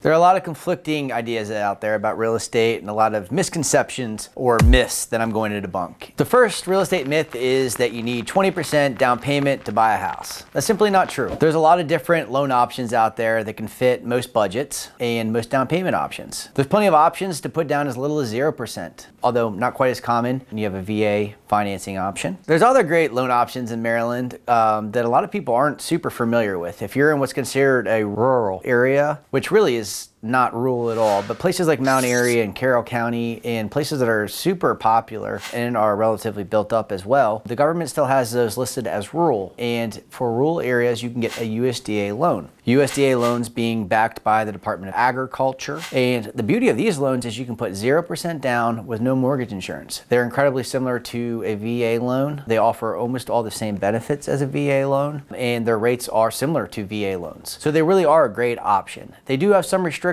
There are a lot of conflicting ideas out there about real estate and a lot of misconceptions or myths that I'm going to debunk. The first real estate myth is that you need 20% down payment to buy a house. That's simply not true. There's a lot of different loan options out there that can fit most budgets and most down payment options. There's plenty of options to put down as little as 0%, although not quite as common when you have a VA financing option. There's other great loan options in Maryland that a lot of people aren't super familiar with. If you're in what's considered a rural area, which really is not rural at all, but places like Mount Airy and Carroll County and places that are super popular and are relatively built up as well, the government still has those listed as rural. And for rural areas, you can get a USDA loan. USDA loans being backed by the Department of Agriculture. And the beauty of these loans is you can put 0% down with no mortgage insurance. They're incredibly similar to a VA loan. They offer almost all the same benefits as a VA loan, and their rates are similar to VA loans. So they really are a great option. They do have some restrictions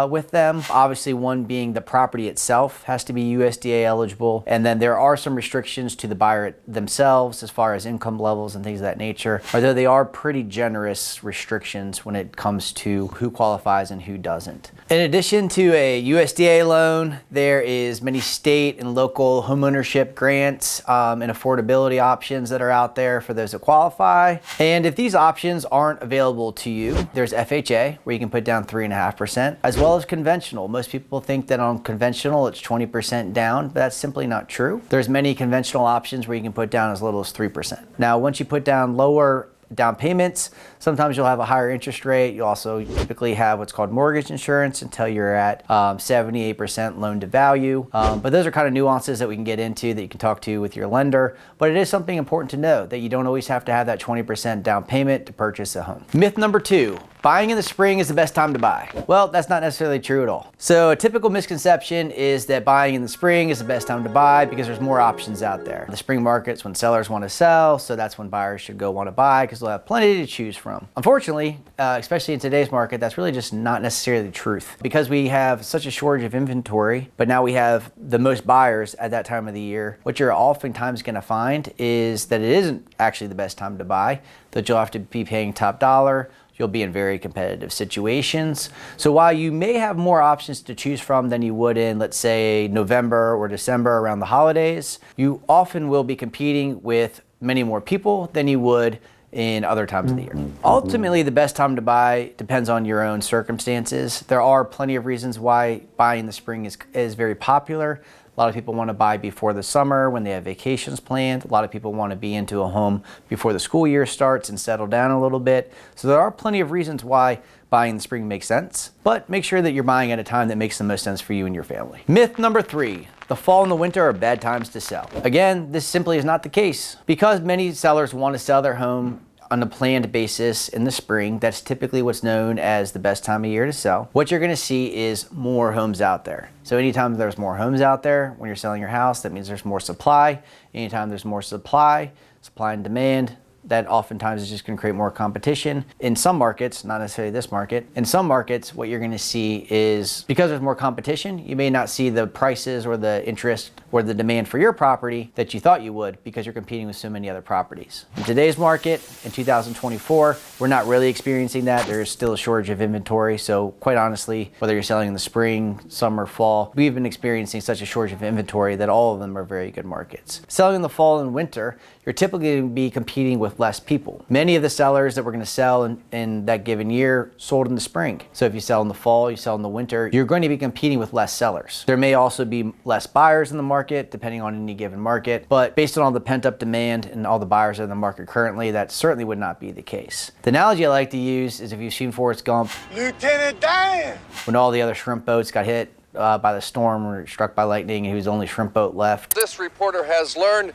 with them. Obviously, one being the property itself has to be USDA eligible. And then there are some restrictions to the buyer themselves as far as income levels and things of that nature, although they are pretty generous restrictions when it comes to who qualifies and who doesn't. In addition to a USDA loan, there is many state and local homeownership grants and affordability options that are out there for those that qualify. And if these options aren't available to you, there's FHA, where you can put down 3.5%, as well as conventional. Most people think that on conventional it's 20% down, but that's simply not true. There's many conventional options where you can put down as little as 3%. Now, once you put down lower down payments, sometimes you'll have a higher interest rate. You also typically have what's called mortgage insurance until you're at 78% loan to value. But those are kind of nuances that we can get into that you can talk to with your lender. But it is something important to know that you don't always have to have that 20% down payment to purchase a home. Myth number 2. Buying in the spring is the best time to buy. Well, that's not necessarily true at all. So a typical misconception is that buying in the spring is the best time to buy because there's more options out there. The spring market's when sellers want to sell, so that's when buyers should go want to buy because they'll have plenty to choose from. Unfortunately, especially in today's market, that's really just not necessarily the truth. Because we have such a shortage of inventory, but now we have the most buyers at that time of the year, what you're oftentimes going to find is that it isn't actually the best time to buy, that you'll have to be paying top dollar. You'll be in very competitive situations. So while you may have more options to choose from than you would in, let's say, November or December around the holidays, you often will be competing with many more people than you would in other times of the year. Ultimately, the best time to buy depends on your own circumstances. There are plenty of reasons why buying in the spring is very popular. A lot of people want to buy before the summer when they have vacations planned. A lot of people want to be into a home before the school year starts and settle down a little bit. So there are plenty of reasons why buying in the spring makes sense, but make sure that you're buying at a time that makes the most sense for you and your family. Myth number 3. The fall and the winter are bad times to sell. Again, this simply is not the case. Because many sellers want to sell their home on a planned basis in the spring, that's typically what's known as the best time of year to sell. What you're gonna see is more homes out there. So anytime there's more homes out there when you're selling your house, that means there's more supply. Anytime there's more supply and demand, that oftentimes is just going to create more competition. In some markets, not necessarily this market, in some markets, what you're going to see is because there's more competition, you may not see the prices or the interest or the demand for your property that you thought you would because you're competing with so many other properties. In today's market, in 2024, we're not really experiencing that. There is still a shortage of inventory. So quite honestly, whether you're selling in the spring, summer, fall, we've been experiencing such a shortage of inventory that all of them are very good markets. Selling in the fall and winter, you're typically going to be competing with less people. Many of the sellers that we're going to sell in that given year sold in the spring. So if you sell in the fall, you sell in the winter, you're going to be competing with less sellers. There may also be less buyers in the market, depending on any given market, but based on all the pent-up demand and all the buyers in the market currently, that certainly would not be the case. The analogy I like to use is if you've seen Forrest Gump, Lieutenant Dan, when all the other shrimp boats got hit by the storm or struck by lightning, and he was the only shrimp boat left. This reporter has learned,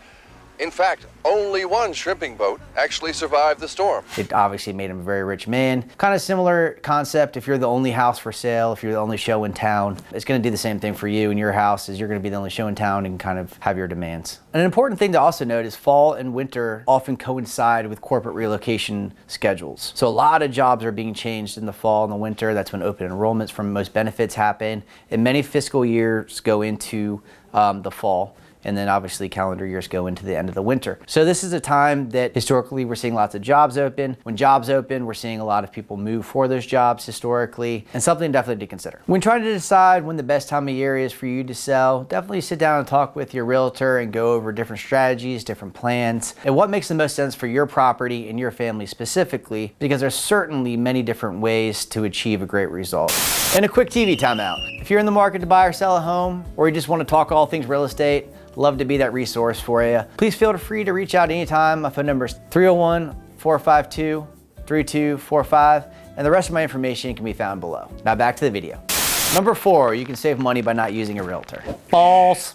in fact, only one shrimping boat actually survived the storm. It obviously made him a very rich man. Kind of similar concept if you're the only house for sale, if you're the only show in town. It's going to do the same thing for you in your house, is you're going to be the only show in town and kind of have your demands. An important thing to also note is fall and winter often coincide with corporate relocation schedules. So a lot of jobs are being changed in the fall and the winter. That's when open enrollments for most benefits happen. And many fiscal years go into the fall. and then obviously calendar years go into the end of the winter. So this is a time that historically we're seeing lots of jobs open. When jobs open, we're seeing a lot of people move for those jobs historically, and something definitely to consider. When trying to decide when the best time of year is for you to sell, definitely sit down and talk with your realtor and go over different strategies, different plans, and what makes the most sense for your property and your family specifically, because there's certainly many different ways to achieve a great result. And a quick TV timeout. If you're in the market to buy or sell a home, or you just want to talk all things real estate, love to be that resource for you. Please feel free to reach out anytime. My phone number is 301-452-3245, and the rest of my information can be found below. Now back to the video. Number 4, you can save money by not using a realtor. False.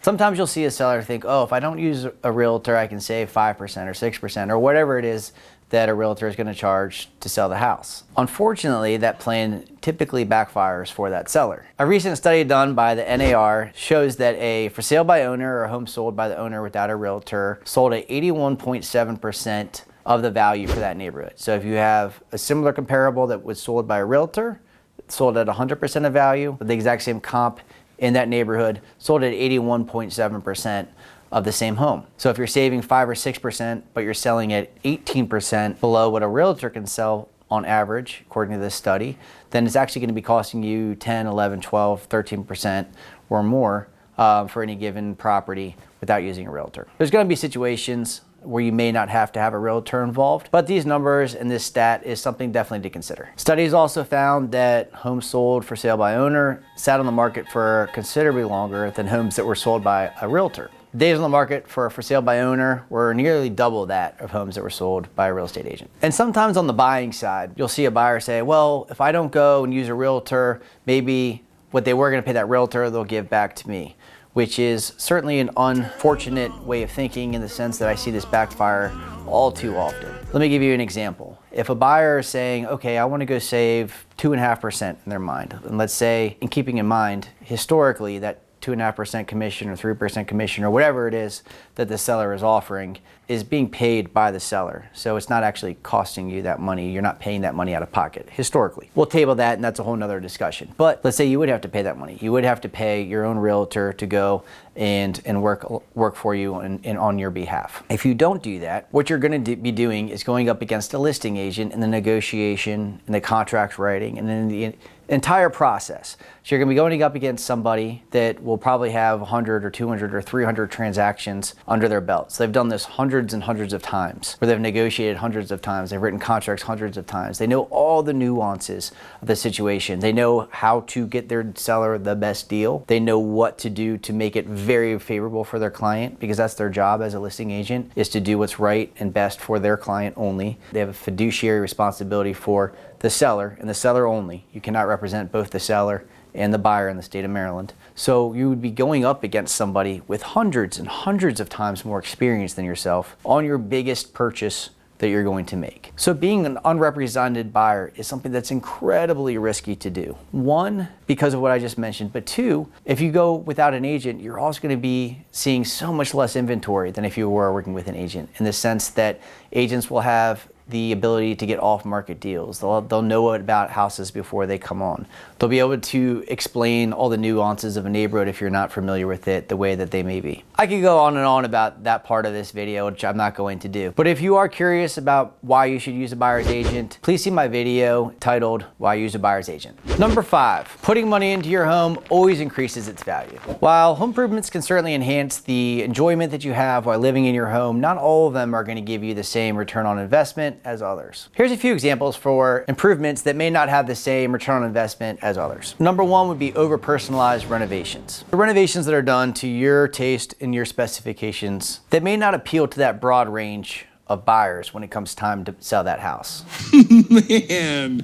Sometimes you'll see a seller think, oh, if I don't use a realtor, I can save 5% or 6% or whatever it is that a realtor is going to charge to sell the house. Unfortunately, that plan typically backfires for that seller. A recent study done by the NAR shows that a for sale by owner or a home sold by the owner without a realtor sold at 81.7% of the value for that neighborhood. So if you have a similar comparable that was sold by a realtor, sold at 100% of value, with the exact same comp in that neighborhood, sold at 81.7% of the same home. So if you're saving 5 or 6%, but you're selling at 18% below what a realtor can sell on average, according to this study, then it's actually going to be costing you 10, 11, 12, 13% or more for any given property without using a realtor. There's going to be situations where you may not have to have a realtor involved, but these numbers and this stat is something definitely to consider. Studies also found that homes sold for sale by owner sat on the market for considerably longer than homes that were sold by a realtor. Days on the market for sale by owner were nearly double that of homes that were sold by a real estate agent. And sometimes on the buying side, you'll see a buyer say, well, if I don't go and use a realtor, maybe what they were going to pay that realtor, they'll give back to me, which is certainly an unfortunate way of thinking in the sense that I see this backfire all too often. Let me give you an example. If a buyer is saying, okay, I want to go save 2.5% in their mind, and let's say, in keeping in mind, historically, that 2.5% commission or 3% commission or whatever it is that the seller is offering is being paid by the seller. So it's not actually costing you that money. You're not paying that money out of pocket, historically. We'll table that, and that's a whole nother discussion. But let's say you would have to pay that money. You would have to pay your own realtor to go and work for you and on your behalf. If you don't do that, what you're going to be doing is going up against a listing agent in the negotiation, in the contract writing, and in the entire process. So you're going to be going up against somebody that will probably have 100 or 200 or 300 transactions under their belt. So they've done this hundreds and hundreds of times, where they've negotiated hundreds of times, they've written contracts hundreds of times. They know all the nuances of the situation. They know how to get their seller the best deal. They know what to do to make it very favorable for their client, because that's their job as a listing agent, is to do what's right and best for their client only. They have a fiduciary responsibility for the seller and the seller only. You cannot represent both the seller and the buyer in the state of Maryland. So you would be going up against somebody with hundreds and hundreds of times more experience than yourself on your biggest purchase that you're going to make. So being an unrepresented buyer is something that's incredibly risky to do. One, because of what I just mentioned, but two, if you go without an agent, you're also going to be seeing so much less inventory than if you were working with an agent, in the sense that agents will have the ability to get off-market deals. They'll know about houses before they come on. They'll be able to explain all the nuances of a neighborhood if you're not familiar with it, the way that they may be. I could go on and on about that part of this video, which I'm not going to do. But if you are curious about why you should use a buyer's agent, please see my video titled Why Use a Buyer's Agent. Number 5, putting money into your home always increases its value. While home improvements can certainly enhance the enjoyment that you have while living in your home, not all of them are going to give you the same return on investment as others. Here's a few examples for improvements that may not have the same return on investment as others. Number 1 would be over-personalized renovations. The renovations that are done to your taste and your specifications that may not appeal to that broad range of buyers when it comes time to sell that house. Man,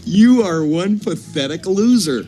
you are one pathetic loser.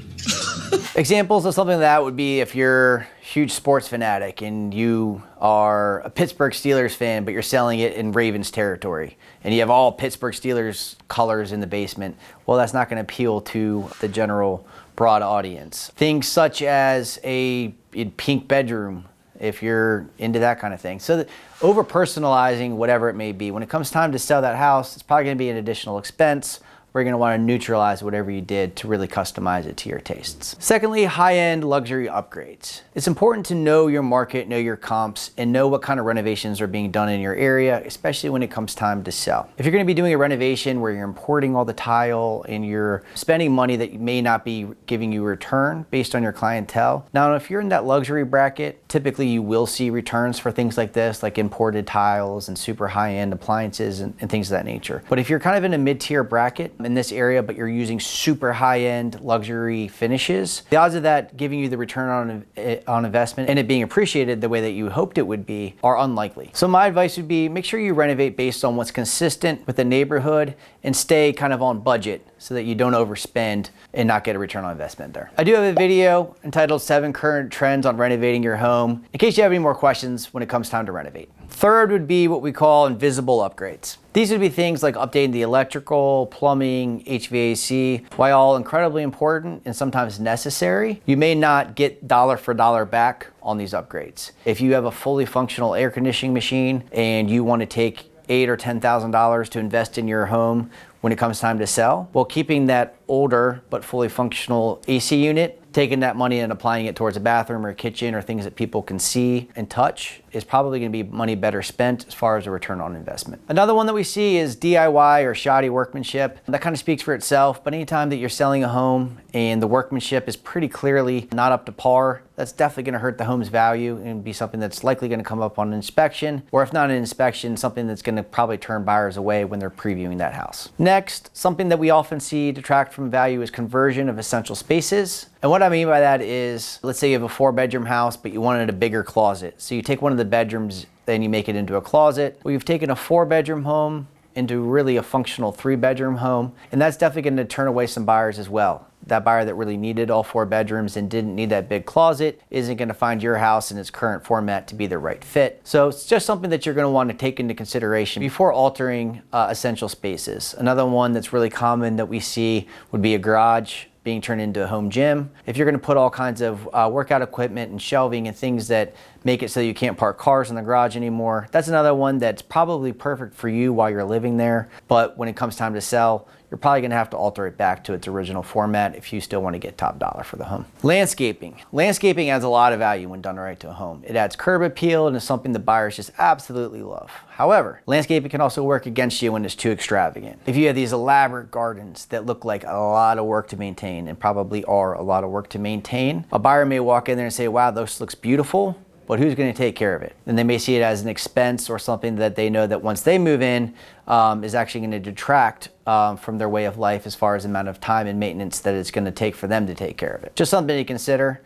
Examples of something like that would be if you're a huge sports fanatic and you are a Pittsburgh Steelers fan, but you're selling it in Ravens territory, and you have all Pittsburgh Steelers colors in the basement. Well, that's not going to appeal to the general broad audience. Things such as a pink bedroom, if you're into that kind of thing. So over personalizing whatever it may be, when it comes time to sell that house, it's probably going to be an additional expense where you're gonna wanna neutralize whatever you did to really customize it to your tastes. Secondly, high-end luxury upgrades. It's important to know your market, know your comps, and know what kind of renovations are being done in your area, especially when it comes time to sell. If you're gonna be doing a renovation where you're importing all the tile and you're spending money that may not be giving you a return based on your clientele. Now, if you're in that luxury bracket, typically you will see returns for things like this, like imported tiles and super high-end appliances and things of that nature. But if you're kind of in a mid-tier bracket in this area, but you're using super high-end luxury finishes, the odds of that giving you the return on investment and it being appreciated the way that you hoped it would be are unlikely. So my advice would be make sure you renovate based on what's consistent with the neighborhood and stay kind of on budget so that you don't overspend and not get a return on investment there. I do have a video entitled 7 Current Trends on Renovating Your Home in case you have any more questions when it comes time to renovate. Third would be what we call invisible upgrades. These would be things like updating the electrical, plumbing, HVAC. While all incredibly important and sometimes necessary, you may not get dollar for dollar back on these upgrades. If you have a fully functional air conditioning machine and you want to take $8,000 or $10,000 to invest in your home when it comes time to sell, well, keeping that older but fully functional AC unit, taking that money and applying it towards a bathroom or a kitchen or things that people can see and touch is probably going to be money better spent as far as a return on investment. Another one that we see is DIY or shoddy workmanship. That kind of speaks for itself, but anytime that you're selling a home and the workmanship is pretty clearly not up to par, that's definitely going to hurt the home's value and be something that's likely going to come up on inspection, or if not an inspection, something that's going to probably turn buyers away when they're previewing that house. Next, something that we often see detract from value is conversion of essential spaces. And what I mean by that is, let's say you have a 4-bedroom house, but you wanted a bigger closet. So you take one of the bedrooms, then you make it into a closet. Well, you've taken a 4-bedroom home into really a functional 3-bedroom home, and that's definitely going to turn away some buyers as well. That buyer that really needed all 4 bedrooms and didn't need that big closet isn't going to find your house in its current format to be the right fit. So it's just something that you're going to want to take into consideration before altering essential spaces. Another one that's really common that we see would be a garage being turned into a home gym. If you're going to put all kinds of workout equipment and shelving and things that make it so you can't park cars in the garage anymore, that's another one that's probably perfect for you while you're living there. But when it comes time to sell, you're probably going to have to alter it back to its original format if you still want to get top dollar for the home. Landscaping. Landscaping adds a lot of value when done right to a home. It adds curb appeal and is something the buyers just absolutely love. However, landscaping can also work against you when it's too extravagant. If you have these elaborate gardens that look like a lot of work to maintain and probably are a lot of work to maintain, a buyer may walk in there and say, wow, this looks beautiful, but who's going to take care of it? And they may see it as an expense or something that they know that once they move in is actually going to detract from their way of life as far as the amount of time and maintenance that it's going to take for them to take care of it. Just something to consider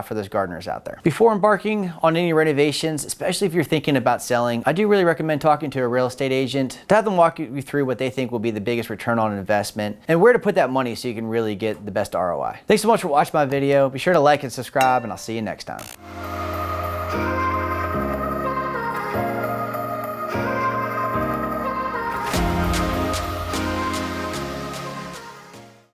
for those gardeners out there. Before embarking on any renovations, especially if you're thinking about selling, I do really recommend talking to a real estate agent to have them walk you through what they think will be the biggest return on investment and where to put that money so you can really get the best ROI. Thanks so much for watching my video. Be sure to like and subscribe, and I'll see you next time.